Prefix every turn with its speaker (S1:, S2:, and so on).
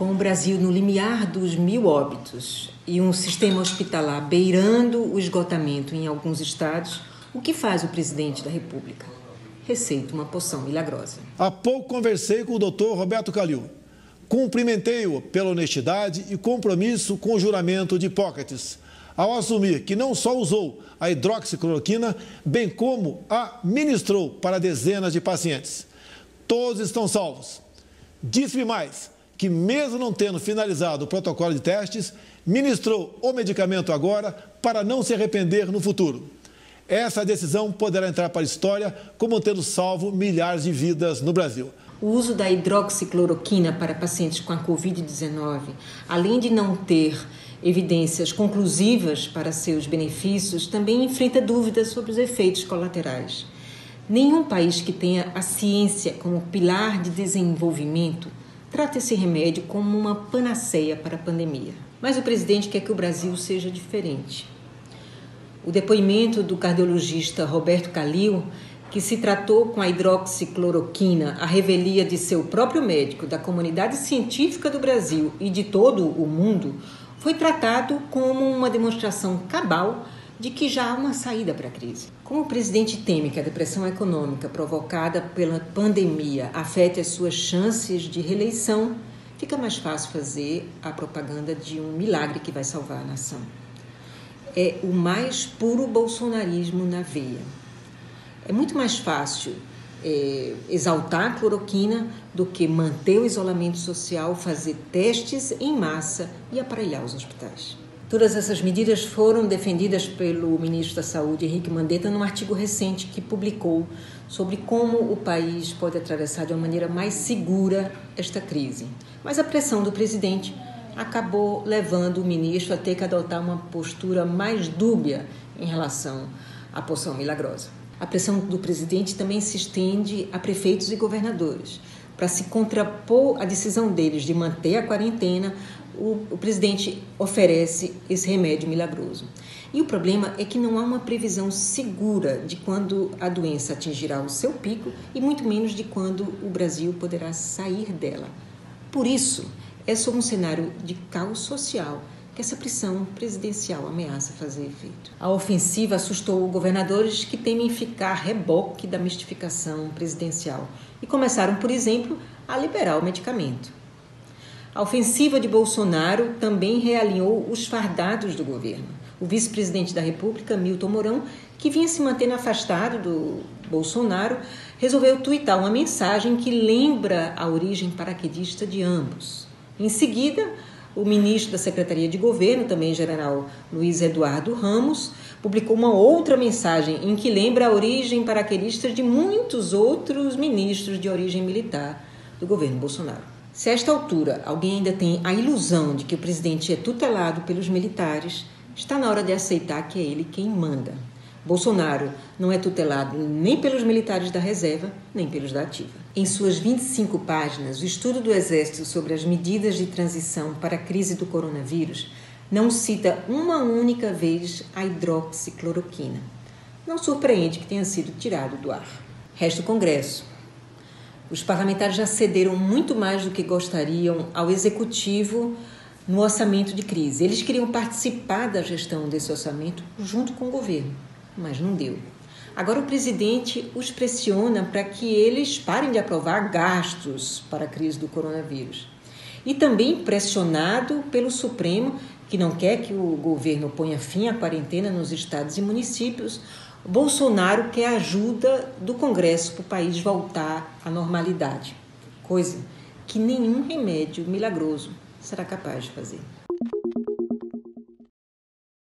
S1: Com o Brasil no limiar dos 1.000 óbitos e um sistema hospitalar beirando o esgotamento em alguns estados, o que faz o presidente da República? Receita uma poção milagrosa.
S2: Há pouco conversei com o Dr. Roberto Calil. Cumprimentei-o pela honestidade e compromisso com o juramento de Hipócrates, ao assumir que não só usou a hidroxicloroquina, bem como a ministrou para dezenas de pacientes. Todos estão salvos. Disse-me mais que, mesmo não tendo finalizado o protocolo de testes, ministrou o medicamento agora para não se arrepender no futuro. Essa decisão poderá entrar para a história como tendo salvo milhares de vidas no Brasil.
S1: O uso da hidroxicloroquina para pacientes com a Covid-19, além de não ter evidências conclusivas para seus benefícios, também enfrenta dúvidas sobre os efeitos colaterais. Nenhum país que tenha a ciência como pilar de desenvolvimento trata esse remédio como uma panaceia para a pandemia. Mas o presidente quer que o Brasil seja diferente. O depoimento do cardiologista Roberto Calil, que se tratou com a hidroxicloroquina à revelia de seu próprio médico, da comunidade científica do Brasil e de todo o mundo, foi tratado como uma demonstração cabal de que já há uma saída para a crise. Como o presidente teme que a depressão econômica provocada pela pandemia afete as suas chances de reeleição, fica mais fácil fazer a propaganda de um milagre que vai salvar a nação. É o mais puro bolsonarismo na veia. É muito mais fácil exaltar a cloroquina do que manter o isolamento social, fazer testes em massa e aparelhar os hospitais. Todas essas medidas foram defendidas pelo ministro da Saúde, Henrique Mandetta, num artigo recente que publicou sobre como o país pode atravessar de uma maneira mais segura esta crise. Mas a pressão do presidente acabou levando o ministro a ter que adotar uma postura mais dúbia em relação à poção milagrosa. A pressão do presidente também se estende a prefeitos e governadores. Para se contrapor à decisão deles de manter a quarentena, o presidente oferece esse remédio milagroso. E o problema é que não há uma previsão segura de quando a doença atingirá o seu pico e muito menos de quando o Brasil poderá sair dela. Por isso, é sob um cenário de caos social que essa pressão presidencial ameaça fazer efeito. A ofensiva assustou governadores que temem ficar a reboque da mistificação presidencial e começaram, por exemplo, a liberar o medicamento. A ofensiva de Bolsonaro também realinhou os fardados do governo. O vice-presidente da República, Milton Mourão, que vinha se mantendo afastado do Bolsonaro, resolveu tuitar uma mensagem que lembra a origem paraquedista de ambos. Em seguida, o ministro da Secretaria de Governo, também general Luiz Eduardo Ramos, publicou uma outra mensagem em que lembra a origem paraquedista de muitos outros ministros de origem militar do governo Bolsonaro. Se a esta altura alguém ainda tem a ilusão de que o presidente é tutelado pelos militares, está na hora de aceitar que é ele quem manda. Bolsonaro não é tutelado nem pelos militares da reserva, nem pelos da ativa. Em suas 25 páginas, o estudo do Exército sobre as medidas de transição para a crise do coronavírus não cita uma única vez a hidroxicloroquina. Não surpreende que tenha sido tirado do ar. Resta o Congresso. Os parlamentares já cederam muito mais do que gostariam ao Executivo no orçamento de crise. Eles queriam participar da gestão desse orçamento junto com o governo, mas não deu. Agora o presidente os pressiona para que eles parem de aprovar gastos para a crise do coronavírus. E também pressionado pelo Supremo, que não quer que o governo ponha fim à quarentena nos estados e municípios, Bolsonaro quer a ajuda do Congresso para o país voltar à normalidade, coisa que nenhum remédio milagroso será capaz de fazer.